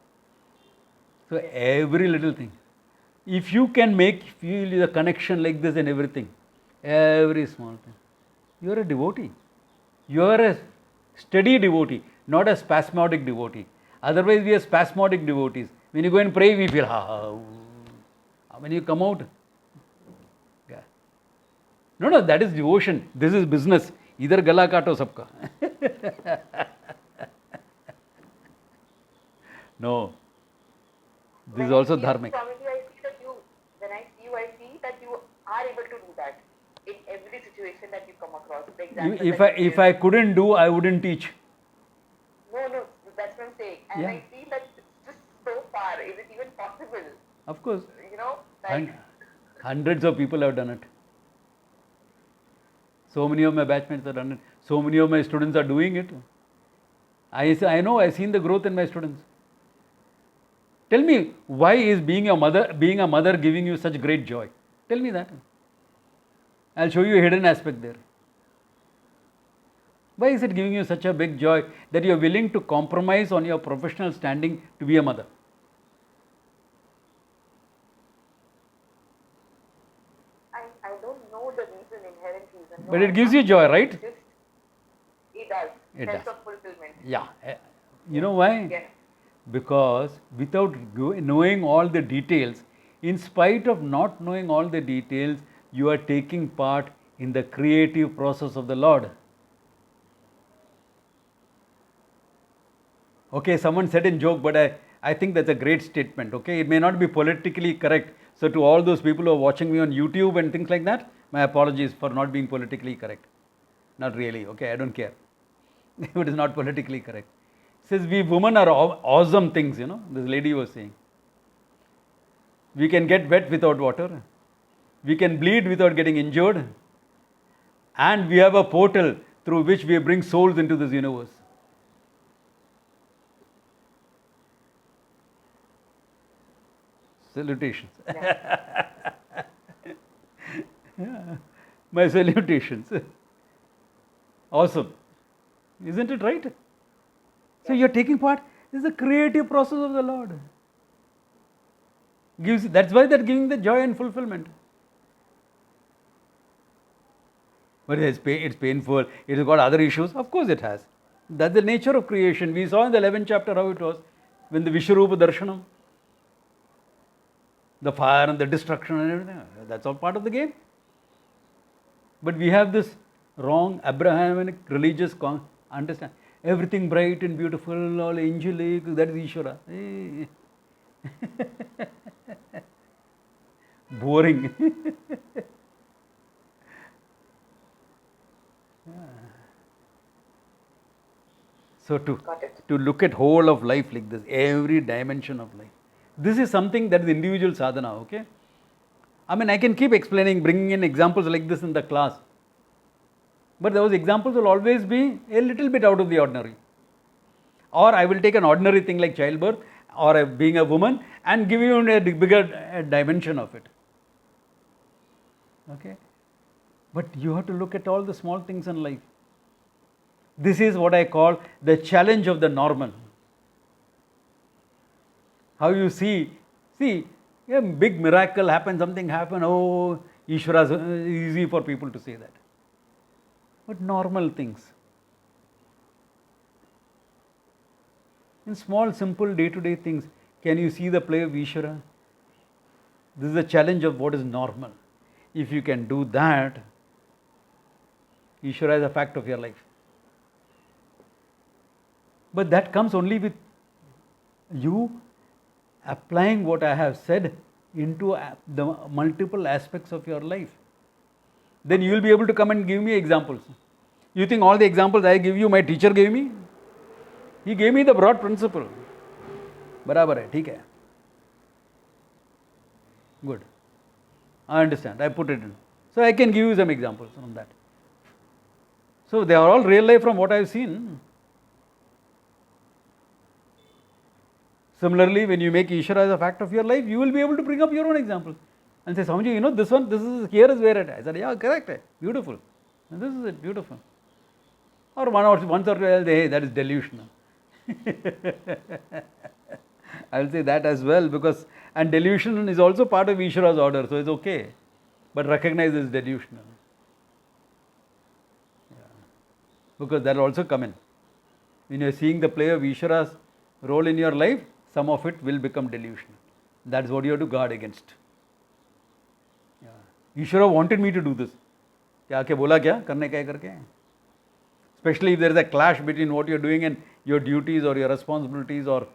So every little thing. If you can feel the connection like this and everything, every small thing, you are a devotee. You are a steady devotee, not a spasmodic devotee. Otherwise, we are spasmodic devotees. When you go and pray, we feel, when you come out, yeah. No, that is devotion. This is business. Idhar gala kato sabka. No. This is also dharmic. When I see you, I see that you are able to do that in every situation that you come across. The example that you If I couldn't do, I wouldn't teach. No, that's what I'm saying. And Yeah. I see that it's just so far. Is it even possible? Of course. You know, And like, hundreds of people have done it. So many of my batchmates have done it. So many of my students are doing it. I know, I've seen the growth in my students. Tell me, why is being a mother giving you such great joy? Tell me that. I'll show you a hidden aspect there. Why is it giving you such a big joy that you're willing to compromise on your professional standing to be a mother? I don't know the reason, inherent reason. No, But it gives you joy, right? It does. It Sense does. of fulfillment. Yeah. You know why? Yes. Because without knowing all the details, in spite of not knowing all the details, you are taking part in the creative process of the Lord. Okay, someone said in joke, but I think that's a great statement. Okay, it may not be politically correct. So to all those people who are watching me on YouTube and things like that, my apologies for not being politically correct. Not really. Okay, I don't care. It is not politically correct. Says we women are awesome things, you know, this lady was saying. We can get wet without water. We can bleed without getting injured. And we have a portal through which we bring souls into this universe. Salutations. Yeah. My salutations. Awesome. Isn't it right? So you're taking part. This is the creative process of the Lord. That's why they're giving the joy and fulfillment. But it's painful. It has got other issues. Of course it has. That's the nature of creation. We saw in the 11th chapter how it was. When the Vishwarupa Darshanam, the fire and the destruction and everything, that's all part of the game. But we have this wrong Abrahamic religious understand. Everything bright and beautiful, all angelic, that is Ishvara. Boring. So to look at whole of life like this, every dimension of life. This is something that is individual sadhana, okay? I mean, I can keep explaining, bringing in examples like this in the class. But those examples will always be a little bit out of the ordinary. Or I will take an ordinary thing like childbirth or being a woman and give you a bigger dimension of it. Okay? But you have to look at all the small things in life. This is what I call the challenge of the normal. How you see, a big miracle happens, something happens, oh, Ishvara is easy for people to say that. But normal things. In small, simple, day-to-day things, can you see the play of Ishvara? This is the challenge of what is normal. If you can do that, Ishvara is a fact of your life. But that comes only with you applying what I have said into the multiple aspects of your life. Then you will be able to come and give me examples. You think all the examples I give you, my teacher gave me? He gave me the broad principle. Barabar hai, theek hai. Good. I understand. I put it in. So I can give you some examples on that. So they are all real life from what I have seen. Similarly, when you make Ishvara as a fact of your life, you will be able to bring up your own examples and say, Swamiji, this one, here is where it is. I said, yeah, correct, beautiful. And this is it, beautiful. Or once or twice, hey, that is delusional. I will say that as well, because, and delusion is also part of Ishvara's order, so it's okay. But recognize it's delusional. Yeah. Because that will also come in. When you are seeing the play of Ishvara's role in your life, some of it will become delusional. That's what you have to guard against. Yeah. Ishvara wanted me to do this. क्या आके बोला क्या करने का है करके? Especially if there is a clash between what you are doing and your duties or your responsibilities or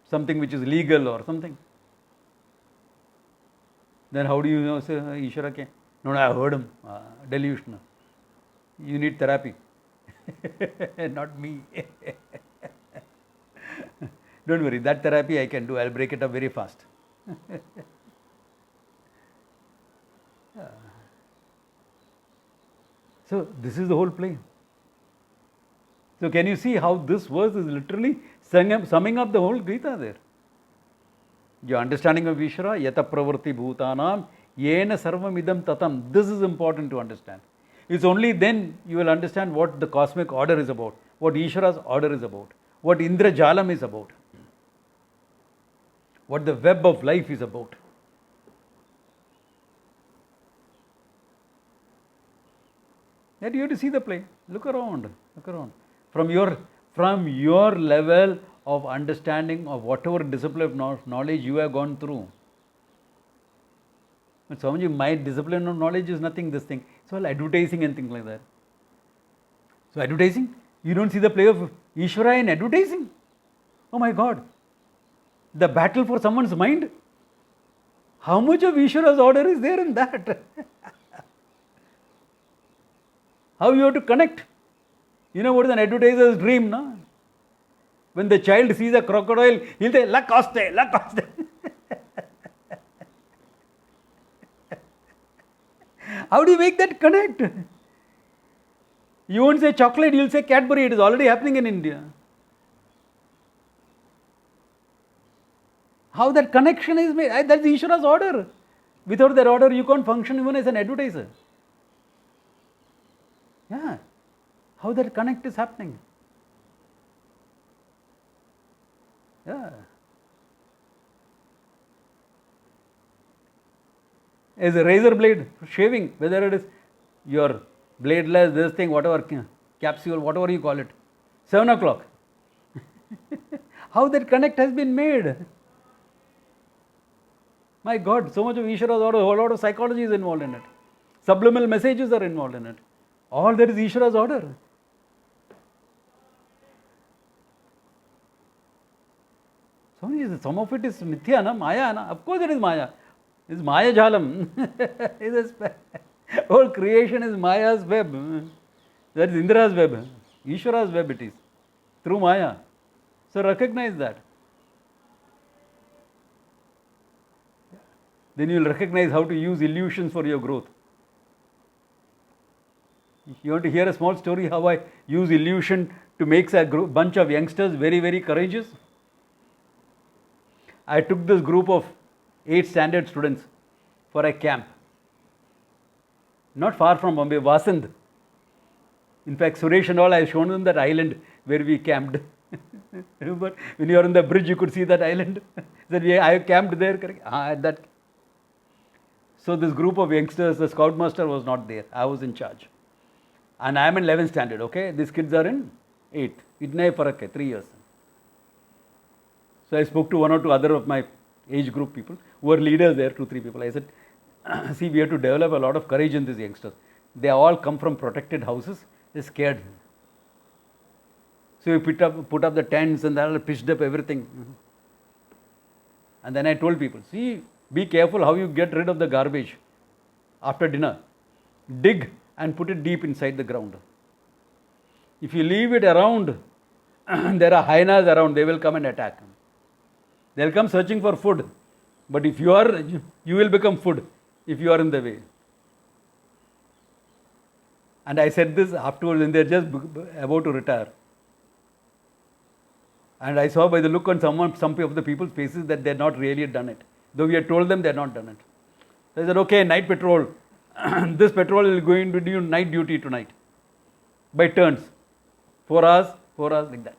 something which is legal or something. Then how do you say Ishvara ke? No, I heard him. Delusional. You need therapy. Not me. Don't worry, that therapy I can do. I'll break it up very fast. Yeah. So this is the whole play. So can you see how this verse is literally summing up the whole Gita there? Your understanding of Ishvara, yata pravarti bhutanam, yena sarvam idam tatam. This is important to understand. It's only then you will understand what the cosmic order is about, what Ishvara's order is about, what Indra Jalam is about, what the web of life is about. That you have to see the play. Look around. From your level of understanding of whatever discipline of knowledge you have gone through. But Swamiji, my discipline of knowledge is nothing this thing. It's all advertising and things like that. So advertising, you don't see the play of Ishvara in advertising. Oh my God. The battle for someone's mind. How much of Ishvara's order is there in that? How you have to connect. You know what is an advertiser's dream, no? When the child sees a crocodile, he'll say, La coste, la coste. How do you make that connect? You won't say chocolate, you'll say Cadbury. It is already happening in India. How that connection is made? That's Ishvara's order. Without that order, you can't function even as an advertiser. Yeah. How that connect is happening. Yeah. As a razor blade, shaving, whether it is your bladeless, this thing, whatever, capsule, whatever you call it, 7 o'clock. How that connect has been made. My God, so much of Ishvara's order, a whole lot of psychology is involved in it. Subliminal messages are involved in it. All that is Ishvara's order. Some of it is mithya, na? Maya. Na? Of course it is Maya. It's Maya Jalam. Whole creation is Maya's web. That is Indra's web. Ishvara's web it is. Through Maya. So recognize that. Then you will recognize how to use illusions for your growth. You want to hear a small story how I use illusion to make a bunch of youngsters very, very courageous? I took this group of 8 standard students for a camp. Not far from Bombay, Vasant. In fact, Suresh and all, I have shown them that island where we camped. Remember, when you are on the bridge, you could see that island. That I camped there. At that. So this group of youngsters, the scoutmaster was not there. I was in charge. And I am in 11th standard, okay? These kids are in 8th. Itna hi farak hai, 3 years. So I spoke to 1 or 2 other of my age group people who were leaders there, 2-3 people. I said, see, we have to develop a lot of courage in these youngsters. They all come from protected houses. They're scared. So we put up the tents and they all pitched up everything. And then I told people, see, be careful how you get rid of the garbage after dinner. Dig and put it deep inside the ground. If you leave it around, there are hyenas around, they will come and attack. They will come searching for food. But if you will become food if you are in the way. And I said this afterwards when they are just about to retire. And I saw by the look on some of the people's faces that they had not really done it. Though we had told them they had not done it. So I said, okay, night patrol. This patrol is going to do night duty tonight. By turns. 4 hours, like that.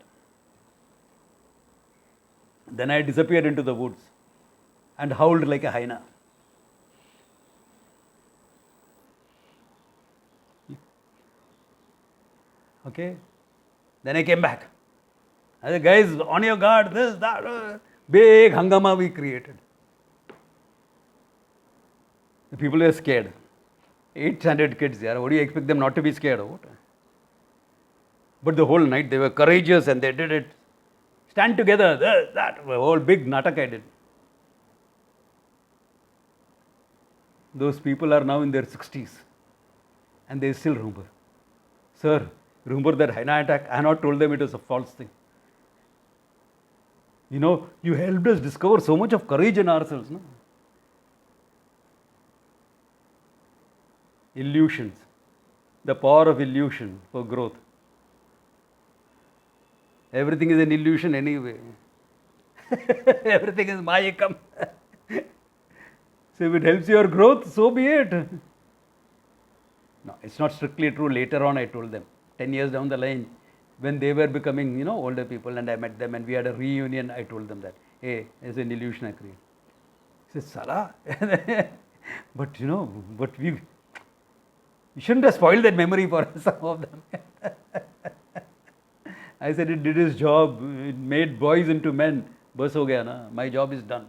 Then I disappeared into the woods and howled like a hyena. Okay. Then I came back. I said, guys, on your guard, this, that. Big hangama we created. The people were scared. 8 standard kids there. What do you expect them not to be scared of? What? But the whole night they were courageous and they did it. Stand together, this, that. A whole big natak I did. Those people are now in their 60s. And they still remember. Sir, remember that hyena attack? I had not told them it was a false thing. You know, you helped us discover so much of courage in ourselves. No? Illusions. The power of illusion for growth. Everything is an illusion anyway. Everything is mayakam. So if it helps your growth, so be it. No, it's not strictly true. Later on I told them, 10 years down the line, when they were becoming, older people and I met them and we had a reunion, I told them that, hey, it's an illusion I created. He said, Salah. But you shouldn't have spoiled that memory for some of them. I said, it did its job. It made boys into men. Bas ho gaya na. My job is done.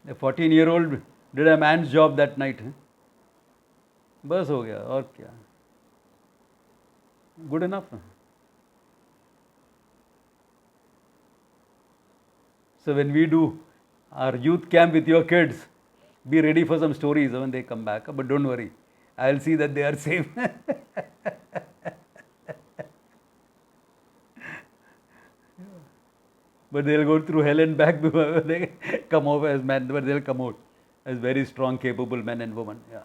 A 14-year-old did a man's job that night. Bas ho gaya. Aur kya? Good enough. So when we do our youth camp with your kids, be ready for some stories when they come back. But don't worry. I'll see that they are safe. But they'll go through hell and back before they come out as men, but they'll come out as very strong, capable men and women. Yeah.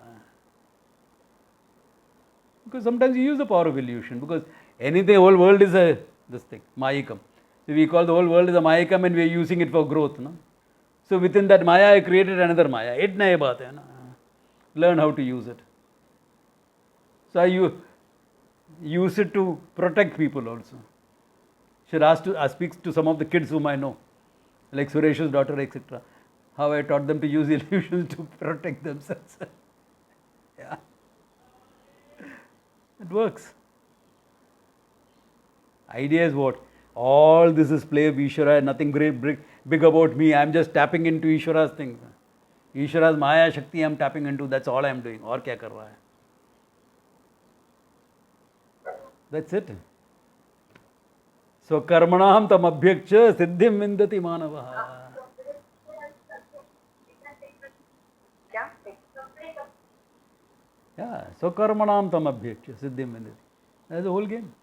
Because sometimes you use the power of illusion, because anything, whole world is this thing, mayikam. So we call the whole world as a Mayakam and we are using it for growth. No? So within that Maya, I created another Maya. Itna hi baat hai na. Learn how to use it. So I use it to protect people also. Should I speak to some of the kids whom I know, like Suresh's daughter, etc. How I taught them to use illusions to protect themselves. Yeah. It works. Idea is what? All this is play of Ishvara, nothing great, big about me. I am just tapping into Ishvara's things. Ishvara's Maya Shakti I am tapping into, that's all I am doing. Aur kya kar raha hai? That's it. So karmanam tam abhyakcha siddhim vindati manavaha. Yeah, so karmanam tam abhyakcha siddhim vindati. That's the whole game.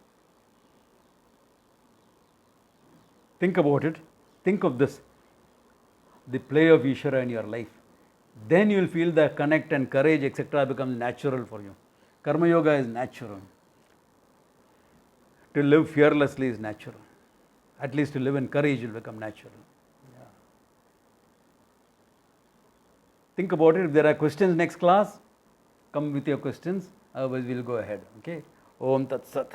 Think about it. Think of this. The play of Ishvara in your life. Then you will feel the connect and courage, etc. becomes natural for you. Karma Yoga is natural. To live fearlessly is natural. At least to live in courage will become natural. Yeah. Think about it. If there are questions next class, come with your questions. Otherwise, we will go ahead. Okay? Om Tat Sat.